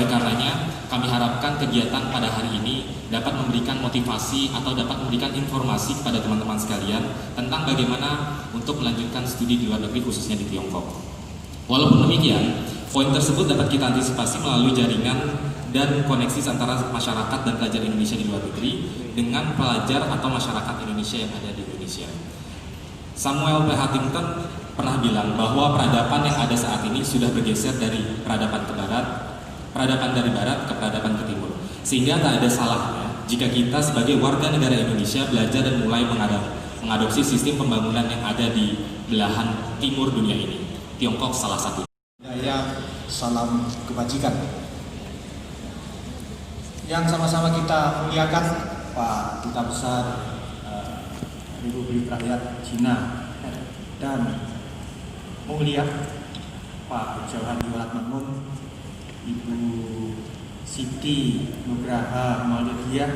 Oleh karenanya, kami harapkan kegiatan pada hari ini dapat memberikan motivasi atau dapat memberikan informasi kepada teman-teman sekalian tentang bagaimana untuk melanjutkan studi di luar negeri khususnya di Tiongkok. Walaupun demikian, poin tersebut dapat kita antisipasi melalui jaringan dan koneksi antara masyarakat dan pelajar Indonesia di luar negeri dengan pelajar atau masyarakat Indonesia yang ada di Indonesia. Samuel P. Huntington pernah bilang bahwa peradaban yang ada saat ini sudah bergeser dari peradaban dari barat ke peradaban ke timur. Sehingga tak ada salahnya jika kita sebagai warga negara Indonesia belajar dan mulai mengadopsi sistem pembangunan yang ada di belahan timur dunia ini. Tiongkok salah satu. Salam kebajikan. Yang sama-sama kita muliakan Pak Duta Besar Republik Rakyat Cina dan mulia Pak Jauhani Walatmangun, Ibu Siti Nugraha Maludiyah.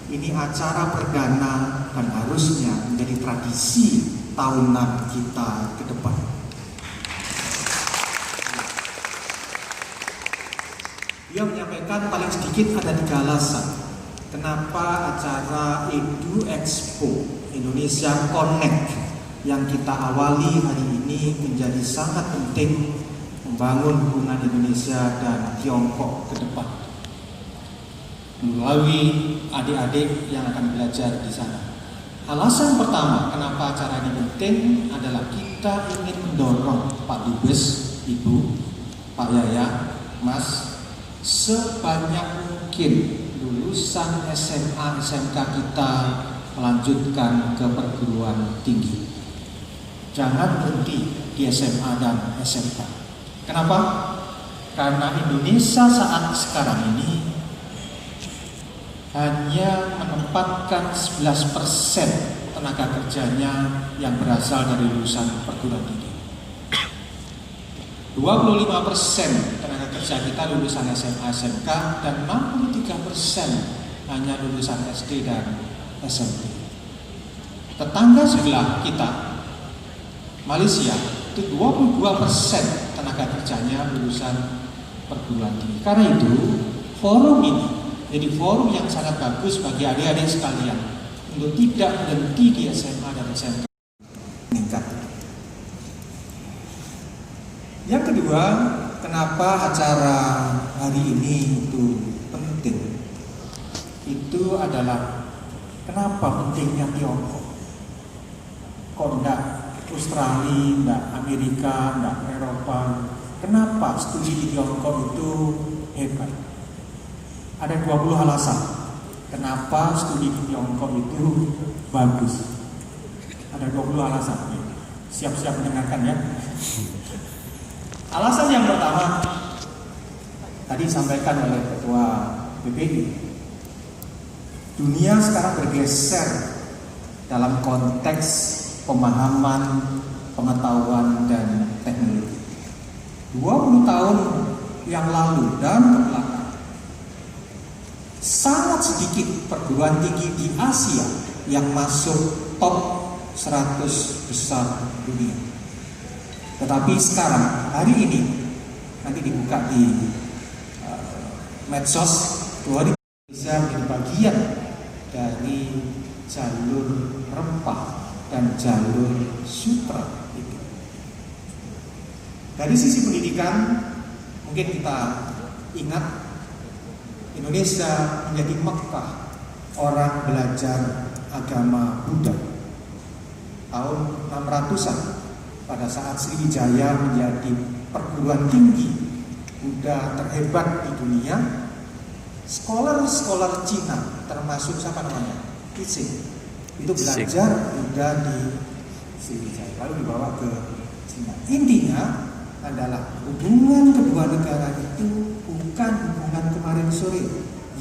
Ini acara perdana dan harusnya menjadi tradisi tahunan kita ke depan. Dia menyampaikan paling sedikit ada 3 alasan kenapa acara Edu Expo Indonesia Connect yang kita awali hari ini menjadi sangat penting membangun hubungan Indonesia dan Tiongkok ke depan melalui adik-adik yang akan belajar di sana. Alasan pertama kenapa acara ini penting adalah kita ingin mendorong Pak Dubes, Ibu, Pak Yaya, Mas, sebanyak mungkin lulusan SMA, SMK kita melanjutkan ke perguruan tinggi. Jangan berhenti di SMA dan SMK. Kenapa? Karena Indonesia saat sekarang ini hanya menempatkan 11% tenaga kerjanya yang berasal dari lulusan perguruan tinggi. 25% tenaga kerja kita lulusan SMA, SMK, dan 63% hanya lulusan SD dan SMP. Tetangga sebelah kita, Malaysia, itu 22% tenaga kerjanya lulusan perguruan tinggi. Karena itu, forum ini jadi forum yang sangat bagus bagi adik-adik sekalian untuk tidak berhenti di SMA dan SMK. Meningkat. Yang kedua, kenapa acara hari ini itu penting? Itu adalah kenapa pentingnya Tiongkok. Kok enggak Australia, enggak Amerika, enggak Eropa? Kenapa studi di Tiongkok itu hebat? Ada 20 alasan kenapa studi di Tiongkok itu bagus. Ada 20 alasan. Siap-siap mendengarkan ya. Alasan yang pertama tadi disampaikan oleh Ketua PPI. Dunia sekarang bergeser dalam konteks pemahaman, pengetahuan, dan teknologi. 20 tahun yang lalu dan ke belakang, sangat sedikit perguruan tinggi di Asia yang masuk top 100 besar dunia. Tetapi sekarang, hari ini, nanti dibuka di medsos, Indonesia menjadi bagian dari jalur rempah dan jalur sutra itu. Dari sisi pendidikan, mungkin kita ingat Indonesia menjadi Mekkah orang belajar agama Buddha tahun 600-an. Pada saat Sriwijaya menjadi perguruan tinggi Buddha terhebat di dunia, scholar Cina termasuk siapa namanya? Kissing itu belajar Buddha di Sriwijaya lalu dibawa ke Cina. Intinya adalah hubungan kedua negara itu bukan hubungan kemarin sore.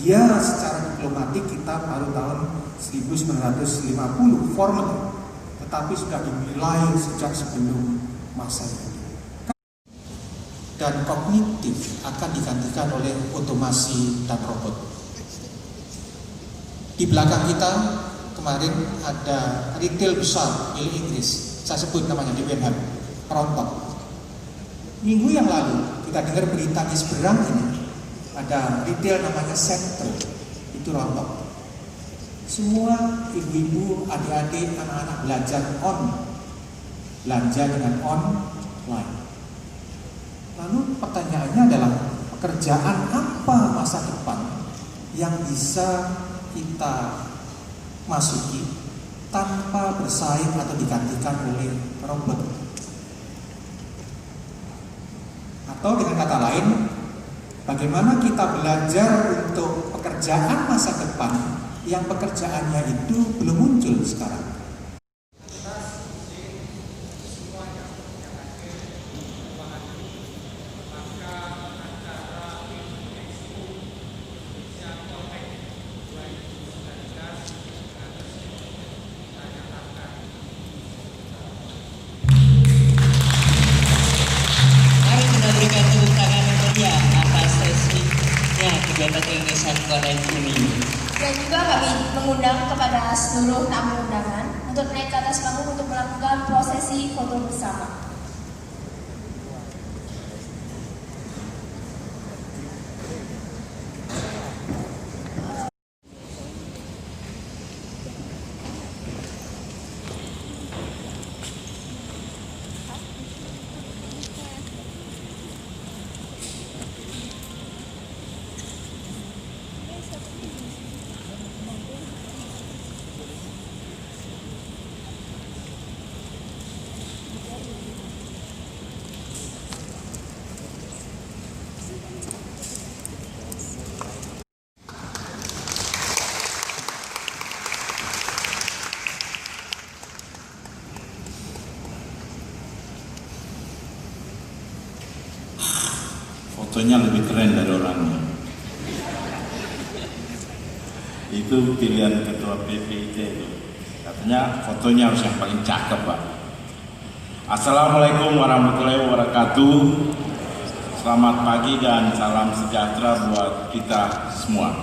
Ya, secara diplomatik kita baru tahun 1950 formal, tetapi sudah dimulai sejak sebelum masa itu. Dan kognitif akan digantikan oleh otomasi dan robot. Di belakang kita kemarin ada retail besar milik Inggris, saya sebut namanya Debenham, Rontok. Minggu yang lalu kita dengar berita di seberang ini ada retail namanya Sentro, itu rontok. Semua ibu-ibu, adik-adik, anak-anak belajar belanja dengan online. Lalu pertanyaannya adalah, pekerjaan apa masa depan yang bisa kita masuki tanpa bersaing atau digantikan oleh robot? Atau dengan kata lain, bagaimana kita belajar untuk pekerjaan masa depan yang pekerjaannya itu belum muncul sekarang? Kegiatan Indonesian Connect ini. Dan juga kami mengundang kepada seluruh tamu undangan untuk naik ke atas panggung untuk melakukan prosesi foto bersama. Fotonya lebih keren dari orangnya. Itu pilihan ketua PPIT itu. Katanya fotonya harus yang paling cakep, Pak. Assalamualaikum warahmatullahi wabarakatuh. Selamat pagi dan salam sejahtera buat kita semua.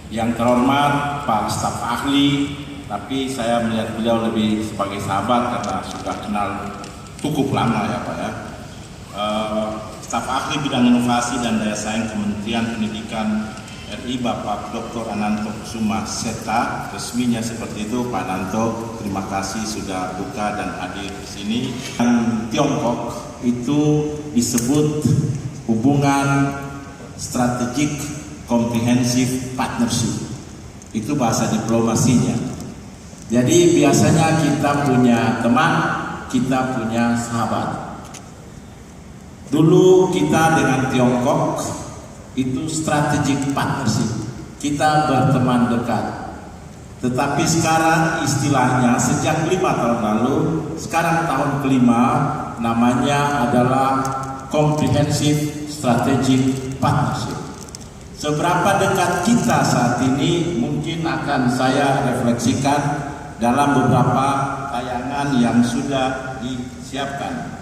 Yang terhormat Pak staf ahli, tapi saya melihat beliau lebih sebagai sahabat karena sudah kenal cukup lama ya Pak ya. Staf ahli bidang inovasi dan daya saing Kementerian Pendidikan RI Bapak Dr. Ananto Kusuma Seta, resminya seperti itu Pak Ananto. Terima kasih sudah buka dan hadir di sini. Dan Tiongkok itu disebut hubungan strategik comprehensive partnership. Itu bahasa diplomasinya. Jadi biasanya kita punya teman, kita punya sahabat. Dulu kita dengan Tiongkok itu strategic partnership, kita berteman dekat. Tetapi sekarang istilahnya sejak 5 tahun lalu, sekarang tahun kelima, namanya adalah comprehensive strategic partnership. Seberapa dekat kita saat ini mungkin akan saya refleksikan dalam beberapa tayangan yang sudah disiapkan.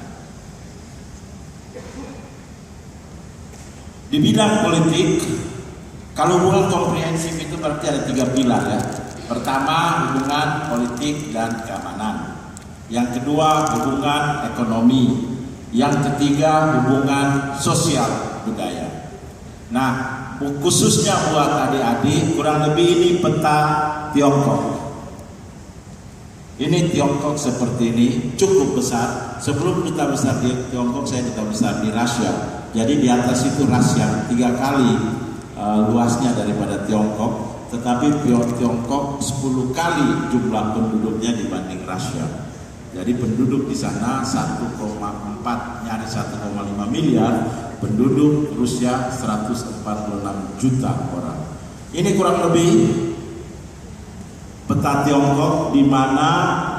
Di bidang politik, kalau hubungan komprehensif itu berarti ada 3 pilar ya. Pertama, hubungan politik dan keamanan. Yang kedua, hubungan ekonomi. Yang ketiga, hubungan sosial budaya. Nah, khususnya buat adik-adik, kurang lebih ini peta Tiongkok. Ini Tiongkok seperti ini, cukup besar. Sebelum duta besar di Tiongkok, saya duta besar di Rusia. Jadi di atas itu Rusia 3 kali luasnya daripada Tiongkok, tetapi Tiongkok 10 kali jumlah penduduknya dibanding Rusia. Jadi penduduk di sana 1,4 nyaris 1,5 miliar, penduduk Rusia 146 juta orang. Ini kurang lebih peta Tiongkok, di mana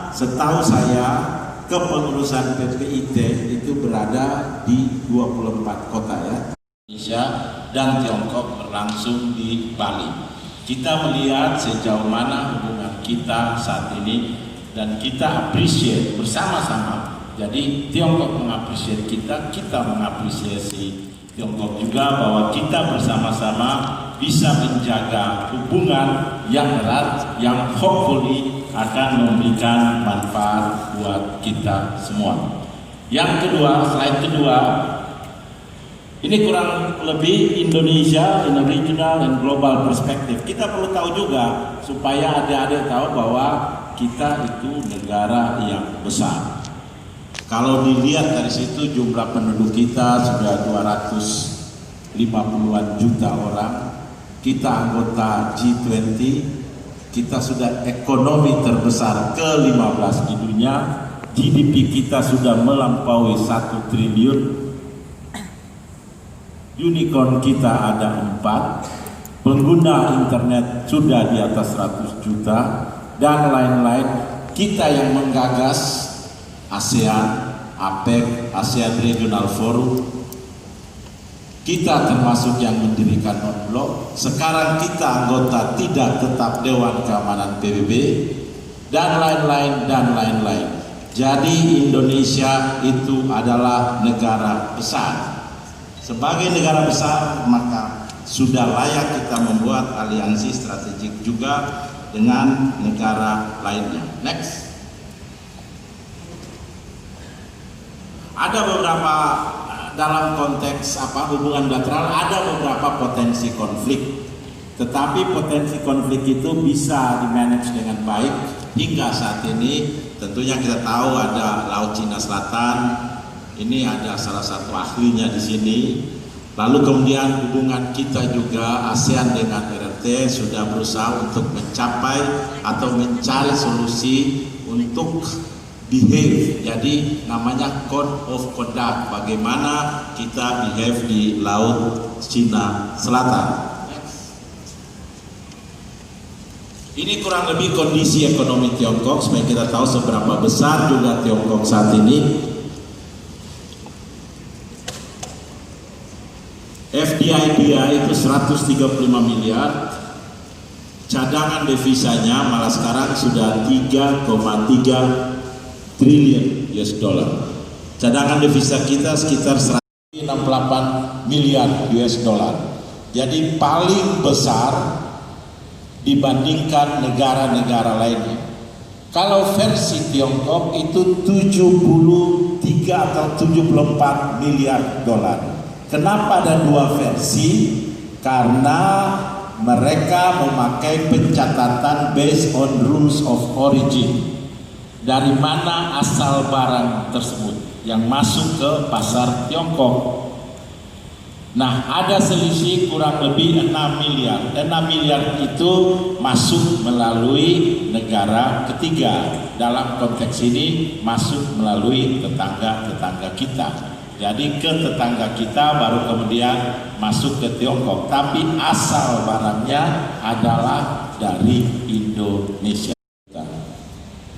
setahu saya kepengurusan PPIT itu berada di 24 kota ya. Indonesia dan Tiongkok berlangsung di Bali. Kita melihat sejauh mana hubungan kita saat ini dan kita appreciate bersama-sama. Jadi Tiongkok mengapresiasi kita, kita mengapresiasi Tiongkok juga, bahwa kita bersama-sama bisa menjaga hubungan yang erat yang hopefully akan memberikan manfaat buat kita semua. Yang kedua, slide kedua, Ini kurang lebih Indonesia in a regional and global perspective. Kita perlu tahu juga supaya adik-adik tahu bahwa kita itu negara yang besar. Kalau dilihat dari situ jumlah penduduk kita sudah 250-an juta orang. Kita anggota G20, kita sudah ekonomi terbesar ke-15 di dunia. GDP kita sudah melampaui 1 triliun. Unicorn kita ada 4, pengguna internet sudah di atas 100 juta, dan lain-lain. Kita yang menggagas ASEAN, APEC, ASEAN Regional Forum, kita termasuk yang mendirikan non-blok. Sekarang kita anggota tidak tetap Dewan Keamanan PBB, dan lain-lain, dan lain-lain. Jadi Indonesia itu adalah negara besar. Sebagai negara besar, maka sudah layak kita membuat aliansi strategik juga dengan negara lainnya. Next. Ada beberapa dalam konteks hubungan bilateral, ada beberapa potensi konflik. Tetapi potensi konflik itu bisa dimanage dengan baik. Hingga saat ini tentunya kita tahu ada Laut Cina Selatan. Ini ada salah satu ahlinya di sini. Lalu kemudian hubungan kita juga ASEAN dengan RRT sudah berusaha untuk mencapai atau mencari solusi untuk behave. Jadi namanya Code of Conduct, bagaimana kita behave di Laut Cina Selatan. Ini kurang lebih kondisi ekonomi Tiongkok supaya kita tahu seberapa besar juga Tiongkok saat ini. FDI dia itu 135 miliar, cadangan devisanya malah sekarang sudah 3,3 triliun US dollar. Cadangan devisa kita sekitar 168 miliar US dollar. Jadi paling besar dibandingkan negara-negara lainnya. Kalau versi Tiongkok itu 73 atau 74 miliar dolar. Kenapa ada dua versi? Karena mereka memakai pencatatan based on rules of origin. Dari mana asal barang tersebut yang masuk ke pasar Tiongkok. Nah, ada selisih kurang lebih 6 miliar. 6 miliar itu masuk melalui negara ketiga. Dalam konteks ini masuk melalui tetangga-tetangga kita. Jadi ke tetangga kita baru kemudian masuk ke Tiongkok. Tapi asal barangnya adalah dari Indonesia.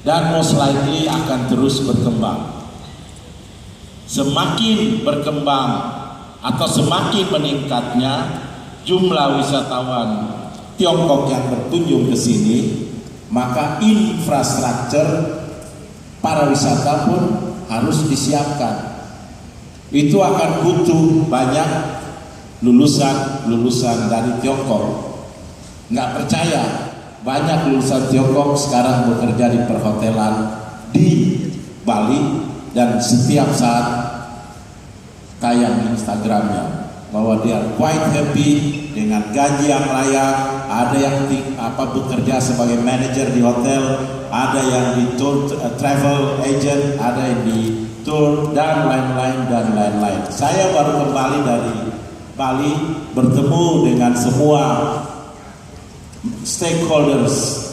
Dan most likely akan terus berkembang. Semakin berkembang atau semakin meningkatnya jumlah wisatawan Tiongkok yang berkunjung ke sini, maka infrastruktur para wisata pun harus disiapkan. Itu akan butuh banyak lulusan dari Tiongkok. Nggak percaya, banyak lulusan Tiongkok sekarang bekerja di perhotelan di Bali dan setiap saat tayang Instagramnya bahwa dia quite happy dengan gaji yang layak. Ada yang bekerja sebagai manajer di hotel, ada yang di tour travel agent, ada yang di tour dan lain-lain. Saya baru kembali dari Bali, bertemu dengan semua stakeholders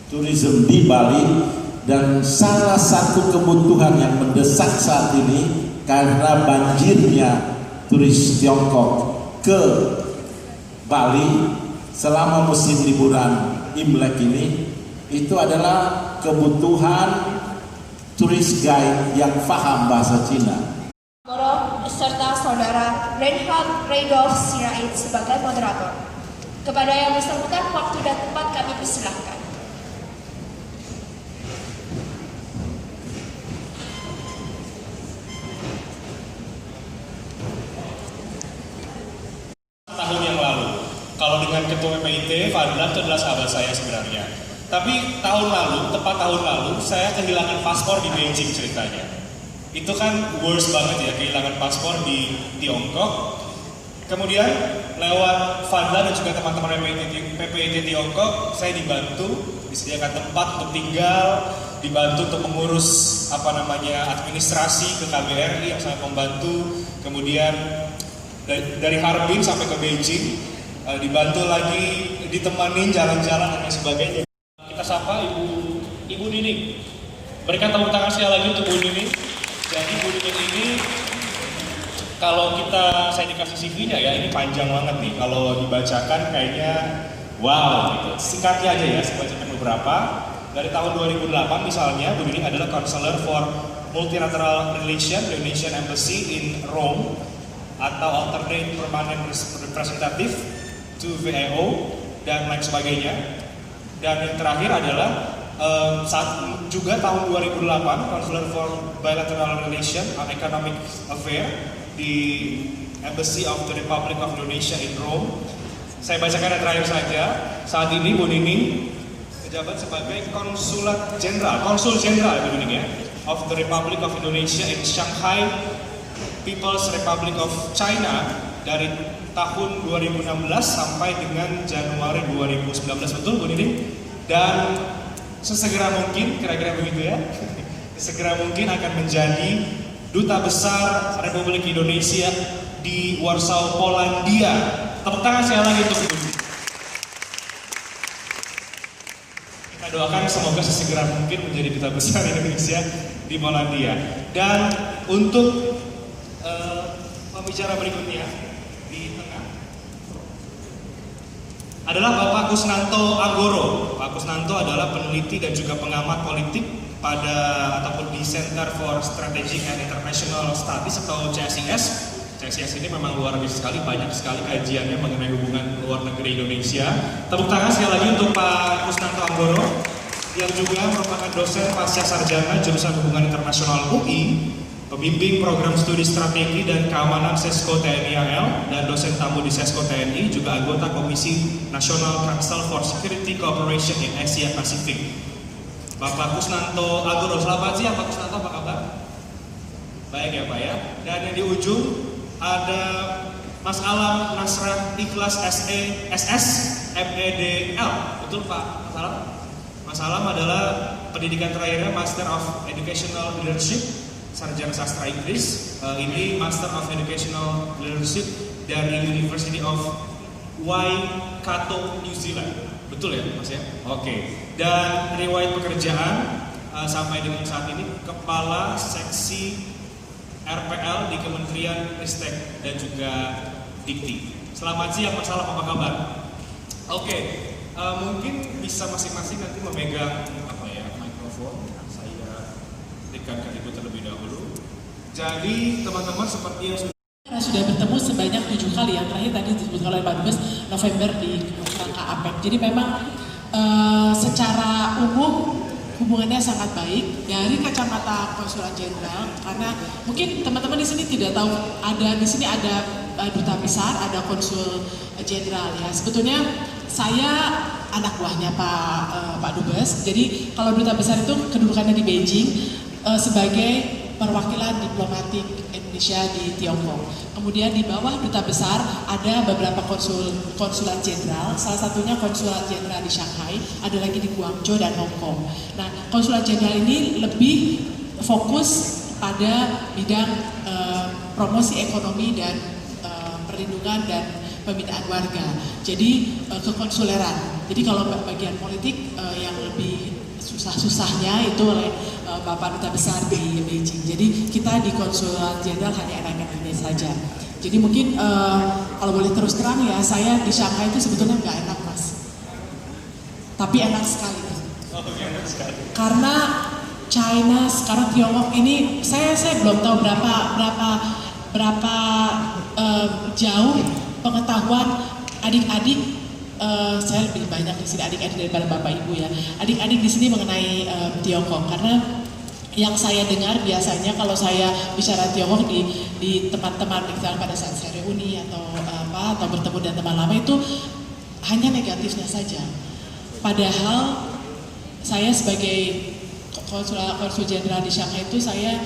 tourism di Bali, dan salah satu kebutuhan yang mendesak saat ini karena banjirnya turis Tiongkok ke Bali selama musim liburan Imlek ini, itu adalah kebutuhan turis guide yang paham bahasa Cina. Moro serta saudara Reinhard Reidolf Sirait sebagai moderator. Kepada yang bersangkutan waktu dan tempat kami persilahkan. Tahun yang lalu, kalau dengan ketua PIT, Fadlan itu adalah sahabat saya sebenarnya. Tapi tepat tahun lalu, saya kehilangan paspor di Beijing ceritanya. Itu kan worst banget ya, kehilangan paspor di Tiongkok. Kemudian lewat Fadla dan juga teman-teman PPIT Tiongkok, saya dibantu, disediakan tempat untuk tinggal, dibantu untuk mengurus administrasi ke KBRI yang sangat membantu. Kemudian dari Harbin sampai ke Beijing, dibantu lagi, ditemanin jalan-jalan dan lain sebagainya. Kita sapa Ibu Nining. Berikan tepuk tangan sekali lagi untuk Bu Nining. Jadi Bu Nining ini, kalau saya dikasih CV-nya ya, ini panjang banget nih. Kalau dibacakan kayaknya wow gitu. Singkatnya aja ya, saya bacakan beberapa. Dari tahun 2008 misalnya, Bu Nining adalah Counselor for Multilateral Relations, Indonesian Embassy in Rome, atau Alternate Permanent Representative to VAO, dan lain sebagainya. Dan yang terakhir adalah juga tahun 2008, Counselor for Bilateral Relations and Economic Affairs di Embassy of the Republic of Indonesia in Rome. Saya bacakan yang terakhir saja. Saat ini Bu Nining menjabat sebagai Konsul Jenderal Bu Nining ya, of the Republic of Indonesia in Shanghai, People's Republic of China dari tahun 2016 sampai dengan Januari 2019, betul Bu Nining? Dan sesegera mungkin, kira-kira begitu ya, sesegera mungkin akan menjadi Duta Besar Republik Indonesia di Warsaw, Polandia. Tepuk tangan sekali lagi untuk Ibu. Kita doakan semoga sesegera mungkin menjadi Duta Besar Indonesia di Polandia. Dan untuk pembicara berikutnya di tengah adalah Bapak Kusnanto Anggoro. Pak Kusnanto adalah peneliti dan juga pengamat politik ataupun di Center for Strategic and International Studies atau CSIS. CSIS ini memang luar biasa sekali, banyak sekali kajiannya mengenai hubungan luar negeri Indonesia. Tepuk tangan sekali lagi untuk Pak Kusnanto Anggoro yang juga merupakan dosen pasca sarjana jurusan Hubungan Internasional UI, pembimbing program studi strategi dan keamanan Sesko TNI AL, dan dosen tamu di Sesko TNI, juga anggota Komisi National Council for Security Cooperation in Asia Pacific. Bapak Kusnanto Anggoro, selamat siang Pak Kusnanto, apa kabar? Baik ya Pak ya. Dan yang di ujung ada Mas Alam Nasrah Ikhlas SS MEDL, betul Pak Mas Alam? Mas Alam adalah pendidikan terakhirnya Master of Educational Leadership, sarjana sastra Inggris. Ini Master of Educational Leadership dari University of Waikato, New Zealand. Betul ya Mas ya? Oke. Dan riwayat pekerjaan sampai dengan saat ini Kepala Seksi RPL di Kementerian Ristek dan juga Dikti. Selamat siang Mas Alam, apa kabar? Oke. Mungkin bisa masing-masing nanti memegang mikrofon. Saya berikan ke Ibu terlebih dahulu. Jadi teman-teman seperti yang sudah bertemu sebanyak 7 kali, yang terakhir tadi disebutkan oleh Pak Dubes November di kerangka APEC. Jadi memang secara umum hubungannya sangat baik dari kacamata konsulat jenderal, karena mungkin teman-teman di sini tidak tahu di sini ada duta besar, ada konsul jenderal ya. Sebetulnya saya anak buahnya Pak Dubes. Jadi kalau duta besar itu kedudukannya di Beijing sebagai perwakilan diplomatik Indonesia di Tiongkok. Kemudian di bawah duta besar ada beberapa konsulat jenderal, salah satunya konsulat jenderal di Shanghai, ada lagi di Guangzhou dan Hong Kong. Nah, konsulat jenderal ini lebih fokus pada bidang promosi ekonomi dan perlindungan dan pembinaan warga. Jadi kekonsuleran. Jadi kalau bagian politik yang lebih susah-susahnya itu oleh Bapak Duta Besar di Beijing. Jadi kita di Konsulat Jenderal hanya enak-enak ini saja. Jadi mungkin kalau boleh terus terang ya, saya di Shanghai itu sebetulnya nggak enak Mas. Tapi enak sekali. Karena China sekarang Tiongkok ini saya belum tahu berapa jauh pengetahuan adik-adik. Saya lebih banyak di sini adik-adik daripada bapak ibu ya. Adik-adik di sini mengenai Tiongkok, karena yang saya dengar biasanya kalau saya bicara Tiongkok di teman-teman misalnya pada saat saya reuni atau bertemu dengan teman lama itu hanya negatifnya saja. Padahal saya sebagai konsul jenderal di Shanghai itu saya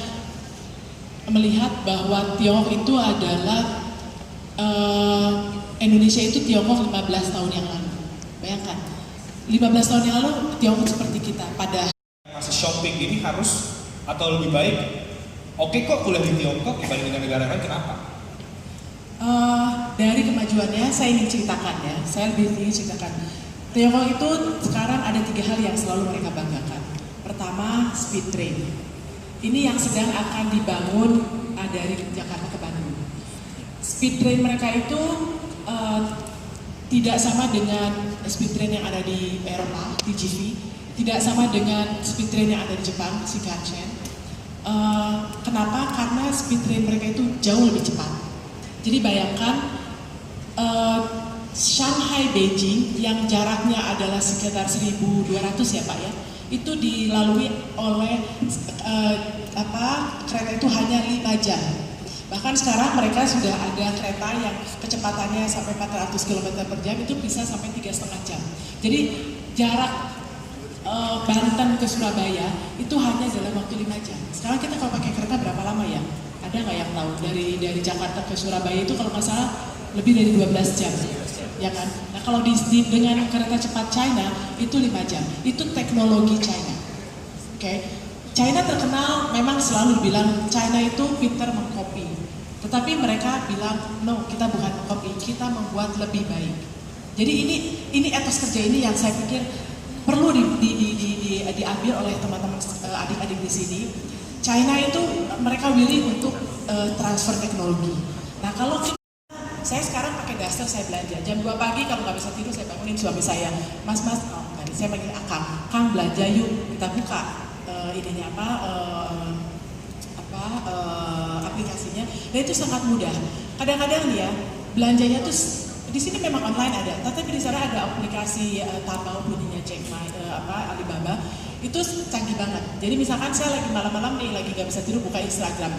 melihat bahwa Tiongkok itu adalah Indonesia itu Tiongkok 15 tahun yang lalu. Bayangkan, 15 tahun yang lalu Tiongkok seperti kita. Pada Masih shopping ini harus atau lebih baik oke kok kuliah di Tiongkok dibanding dengan negara lain, kenapa? Dari kemajuannya saya ingin ceritakan ya, saya lebih ingin ceritakan. Tiongkok itu sekarang ada 3 hal yang selalu mereka banggakan. Pertama, speed train. Ini yang sedang akan dibangun dari Jakarta ke Bandung. Speed train mereka itu tidak sama dengan speed train yang ada di Eropa, TGV, tidak sama dengan speed train yang ada di Jepang, Shinkansen. Kenapa? Karena speed train mereka itu jauh lebih cepat. Jadi bayangkan Shanghai Beijing yang jaraknya adalah sekitar 1.200 ya Pak ya, itu dilalui oleh kereta itu hanya 5 jam. Bahkan sekarang mereka sudah ada kereta yang kecepatannya sampai 400 km per jam, itu bisa sampai 3,5 jam. Jadi jarak Banten ke Surabaya itu hanya dalam waktu 5 jam. Sekarang kita kalau pakai kereta berapa lama ya? Ada nggak yang tahu? Dari Jakarta ke Surabaya itu kalau nggak salah lebih dari 12 jam, ya kan? Nah kalau dengan kereta cepat China itu 5 jam. Itu teknologi China. Oke. China terkenal memang selalu bilang China itu pintar mengcopy. Tetapi mereka bilang no, kita bukan mengcopy, kita membuat lebih baik. Jadi ini etos kerja ini yang saya pikir perlu diambil oleh teman-teman adik-adik di sini. China itu mereka willing untuk transfer teknologi. Nah kalau saya sekarang pakai daster, saya belanja jam 2 pagi, kalau nggak bisa tidur saya bangunin suami saya, mas, tadi saya panggil Kang belanja yuk, kita buka aplikasinya. Dan itu sangat mudah. Kadang-kadang ya belanjanya tuh di sini memang online ada, tapi di sana ada aplikasi Taobao punya Jack Ma, Alibaba, itu canggih banget. Jadi misalkan saya lagi malam-malam nih, lagi nggak bisa tidur, buka Instagram,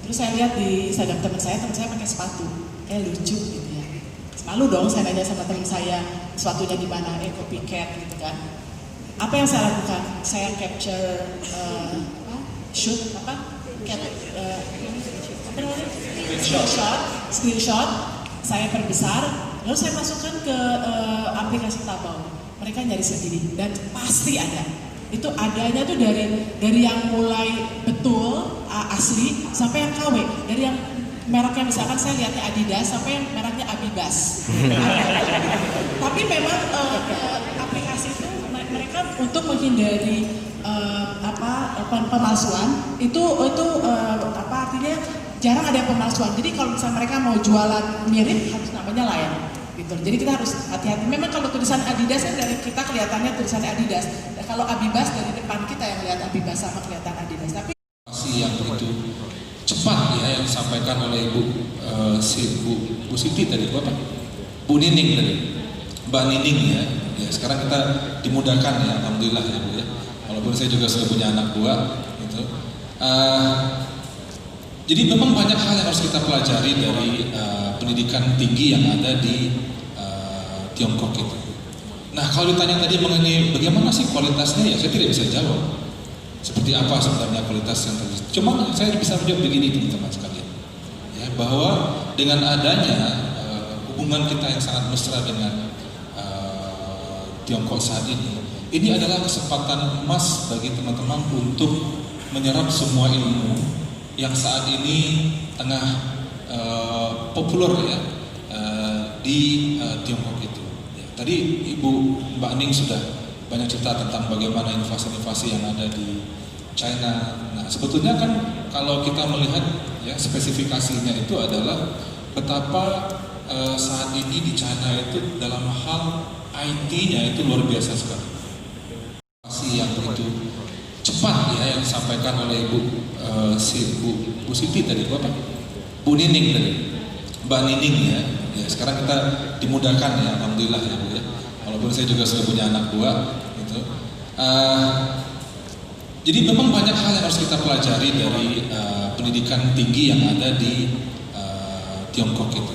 terus saya lihat di Instagram teman saya pakai sepatu, lucu gitu ya. Malu dong saya nanya sama teman saya, sepatunya di mana? Copycat gitu kan. Apa yang saya lakukan? Saya capture screenshot, saya perbesar, lalu saya masukkan ke aplikasi Taobao. Mereka nyari sendiri dan pasti ada. Itu adanya tuh dari yang mulai betul asli sampai yang KW, dari yang mereknya misalkan saya lihatnya Adidas sampai yang mereknya Abibas. Tapi memang aplikasi itu mereka untuk menghindari pemalsuan itu artinya jarang ada pemalsuan. Jadi kalau misalnya mereka mau jualan mirip harus namanya lain gitu. Jadi kita harus hati-hati. Memang kalau tulisan Adidas kan dari kita kelihatannya tulisan Adidas. Dan kalau Abibas dari depan kita yang lihat Abibas sama kelihatan Adidas. Tapi yang begitu cepat ya yang disampaikan oleh Bu Siti tadi, Bu Nining tadi, Mbak Nining ya. Ya sekarang kita dimudahkan ya, alhamdulillah ya Bu ya. Walaupun saya juga sudah punya anak 2 gitu. Jadi memang banyak hal yang harus kita pelajari dari pendidikan tinggi yang ada di Tiongkok itu. Nah kalau ditanya tadi mengenai bagaimana sih kualitasnya, ya saya tidak bisa jawab. Seperti apa sebenarnya kualitas yang terjadi. Cuma saya bisa menjawab begini teman-teman sekalian, ya, bahwa dengan adanya hubungan kita yang sangat mesra dengan Tiongkok saat ini adalah kesempatan emas bagi teman-teman untuk menyerap semua ilmu yang saat ini tengah populer ya di Tiongkok itu. Ya, tadi Ibu Mbak Ning sudah banyak cerita tentang bagaimana inovasi-inovasi yang ada di China. Nah, sebetulnya kan kalau kita melihat ya spesifikasinya itu adalah betapa saat ini di China itu dalam hal IT-nya itu luar biasa sekali. Yang begitu cepat ya yang disampaikan oleh Bu Siti tadi, Bu Nining tadi, Mbak Nining ya. Ya sekarang kita dimudahkan ya, alhamdulillah ya Bu ya. Walaupun saya juga sudah punya anak 2 gitu. Jadi memang banyak hal yang harus kita pelajari dari pendidikan tinggi yang ada di Tiongkok itu.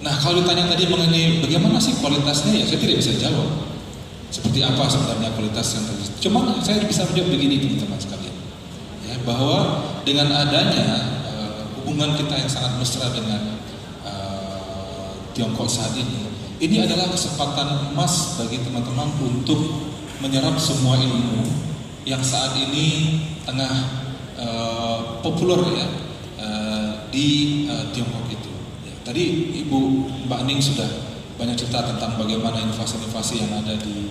Nah kalau ditanya tadi mengenai bagaimana sih kualitasnya, ya saya tidak bisa jawab. Seperti apa sebenarnya kualitas yang terjadi. Cuma saya bisa menjawab begini teman-teman sekalian, ya, bahwa dengan adanya hubungan kita yang sangat mesra dengan Tiongkok saat ini adalah kesempatan emas bagi teman-teman untuk menyerap semua ilmu yang saat ini tengah populer ya di Tiongkok itu. Ya, tadi Mbak Ning sudah banyak cerita tentang bagaimana inovasi-inovasi yang ada di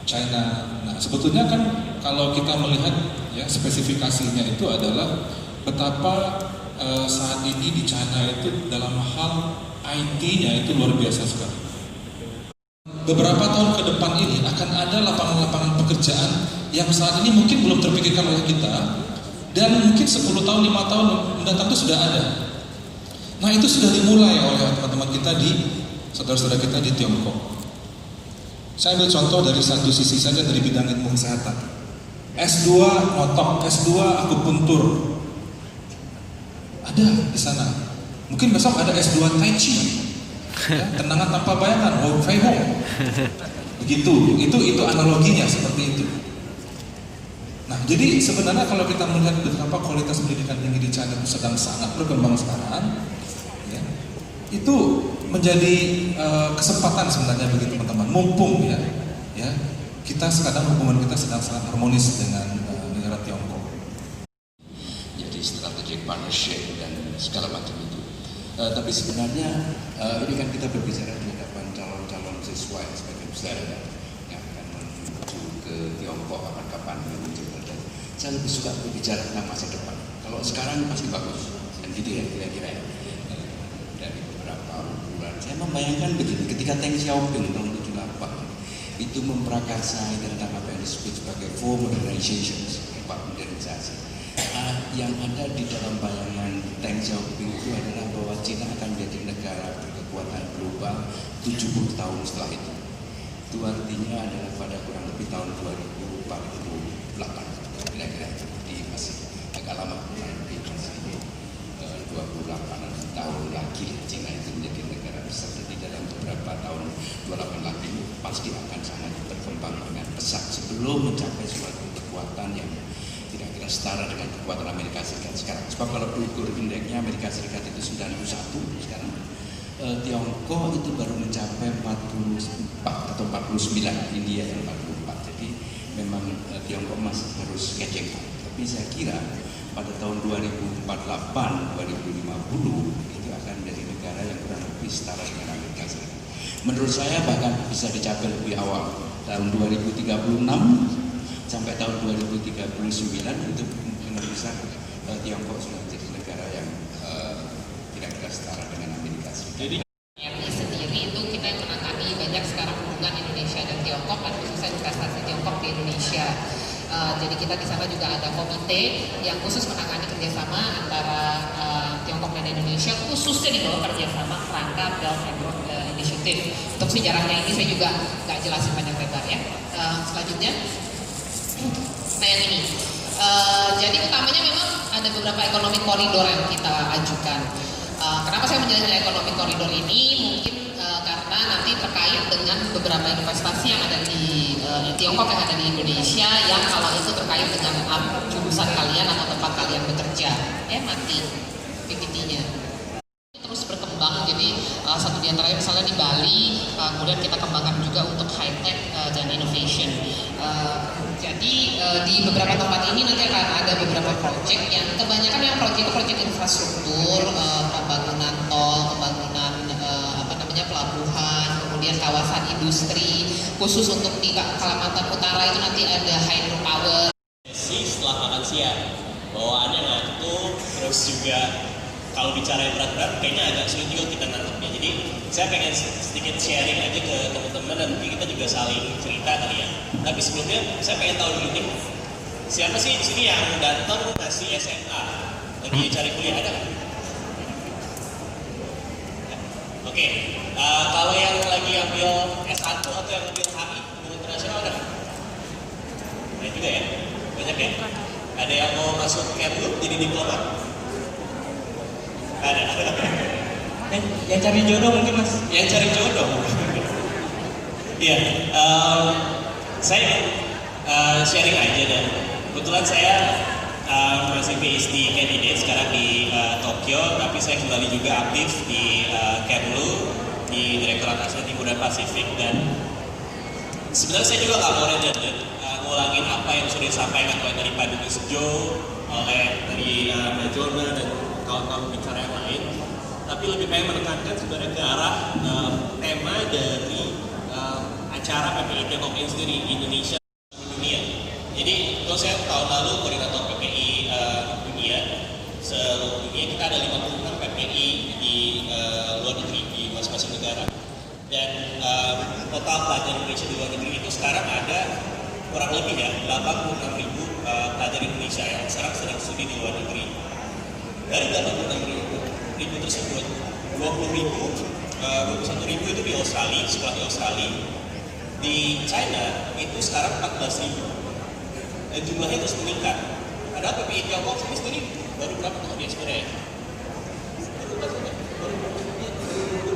China. Nah, sebetulnya kan kalau kita melihat ya spesifikasinya itu adalah betapa saat ini di China itu dalam hal IT-nya itu luar biasa sekali. Beberapa tahun ke depan ini akan ada lapangan-lapangan pekerjaan yang saat ini mungkin belum terpikirkan oleh kita, dan mungkin 10 tahun, 5 tahun mendatang itu sudah ada. Nah, itu sudah dimulai oleh teman-teman kita saudara-saudara kita di Tiongkok. Saya ambil contoh dari satu sisi saja dari bidang ilmu kesehatan. S2 ngotok, S2 akupuntur. Ada di sana. Mungkin besok ada S2 Tai Chi. Ya, tenangan tanpa bayangan, Fei Hong. Begitu. Itu analoginya seperti itu. Nah, jadi sebenarnya kalau kita melihat betapa kualitas pendidikan tinggi di China sedang sangat berkembang sekarang, ya, itu menjadi kesempatan sebenarnya bagi teman-teman. Mumpung ya, kita sekarang hubungan kita sedang sangat harmonis dengan negara Tiongkok. Jadi strategic partnership dan segala macam itu. Tapi sebenarnya ini kan kita berbicara di hadapan calon-calon siswa yang sebagian besar yang akan menuju ke Tiongkok kapan-kapan menuju. Saya lebih suka berbicara tentang masa depan. Kalau sekarang pasti bagus, dan gitu ya kira-kira ya. Dari beberapa bulan, saya membayangkan begini, ketika Deng Xiaoping tahun 78 itu memprakarsai tentang apa yang disebut sebagai four modernizations, 4 modernisasi. Yang ada di dalam bayangan Deng Xiaoping itu adalah bahwa China akan menjadi negara berkekuatan global 70 tahun setelah itu. Itu artinya adalah pada kurang lebih tahun 2048. Kira-kira di masih agak lama, nanti masih 28 tahun lagi China itu menjadi negara besar. Jadi dalam beberapa tahun 28 lagi pasti akan sangat berkembang dengan pesat sebelum mencapai suatu kekuatan yang kira-kira setara dengan kekuatan Amerika Serikat sekarang. Sebab kalau diukur indeksnya Amerika Serikat itu 91 sekarang, Tiongkok itu baru mencapai 44 atau 49, India yang 44. Jadi memang Tiongkok masih harus ngejek. Tapi saya kira pada tahun 2048, 2050 itu akan menjadi negara yang kurang lebih setara dengan Amerika Serikat. Menurut saya bahkan bisa dicapai lebih awal, tahun 2036 sampai tahun 2039 itu kemungkinan besar Tiongkok sudah menjadi negara yang kira-kira setara dengan Amerika Serikat. RI sendiri itu kita yang menangani banyak sekarang hubungan Indonesia dan Tiongkok, dan khususnya investasi Tiongkok di Indonesia. Jadi kita di sana juga ada komite yang khusus menangani kerjasama antara Tiongkok dan Indonesia, khususnya di bawah kerjasama kerangka Belt and Road Initiative. Untuk sejarahnya ini saya juga nggak jelasin banyak lebar ya. Selanjutnya, nah yang ini. Jadi utamanya memang ada beberapa ekonomi koridor yang kita ajukan. Kenapa saya menjelaskan ekonomi koridor ini? Mungkin karena nanti terkait dengan beberapa investasi yang ada di Tiongkok yang ada di Indonesia, yang kalau itu terkait dengan jurusan kalian atau tempat kalian bekerja, mati PPT-nya terus berkembang. Jadi satu di antaranya misalnya di Bali, kemudian kita kembangkan juga untuk high tech dan innovation. Jadi di beberapa tempat ini nanti akan ada beberapa proyek yang kebanyakan yang proyek infrastruktur, pembangunan tol, pembangunan pelabuhan, kemudian kawasan industri khusus untuk di Kalimantan Utara itu nanti ada hydropower. Setelah makan siang, bawaannya ngantuk, terus juga kalau bicara yang berat-berat kayaknya agak sulit juga kita nangkepnya. Jadi saya pengen sedikit sharing aja ke teman-teman dan mungkin kita juga saling cerita kali ya. Tapi sebelumnya saya pengen tahu dulu nih, siapa sih di sini yang datang masih SMA, lagi cari kuliah, ada nggak? Oke, kalau yang lagi ambil S1 atau yang ambil HI, hubungan internasional ada nggak? Ada juga ya, banyak ya. Ada yang mau masuk Kemlu jadi diplomat? Ada. Yang cari jodoh mungkin mas? Yang cari jodoh. Iya, saya sharing aja dan kebetulan saya masih PhD candidate sekarang di Tokyo, tapi saya kembali juga aktif di Kemlu, di Direktorat Asia Timur dan Pasifik, dan sebenarnya saya juga nggak mau redundant ngulangin apa yang sudah disampaikan oleh dari Pak Dubes Joe, oleh dari Mbak Jona dan kawan-kawan bicara yang lain, tapi lebih pengen menekankan sebenarnya ke arah tema dari acara PPI Tiongkok ini sendiri di Indonesia dunia. Jadi kalau saya tahun lalu koordinator PPI dunia, seluruh dunia kita ada 56 PPI di luar negeri, di masing-masing negara. Dan total pelajar Indonesia di luar negeri itu sekarang ada kurang lebih ya 86.000 pelajar Indonesia yang sekarang sedang studi di luar negeri. Dari 86.000 tersebut, 21.000 itu di Australia, sekolah di Australia. Di China itu sekarang 14.000. Dan jumlahnya terus meningkat. Padahal PPI Tiongkok ini sendiri baru berapa tahun ya sebenarnya?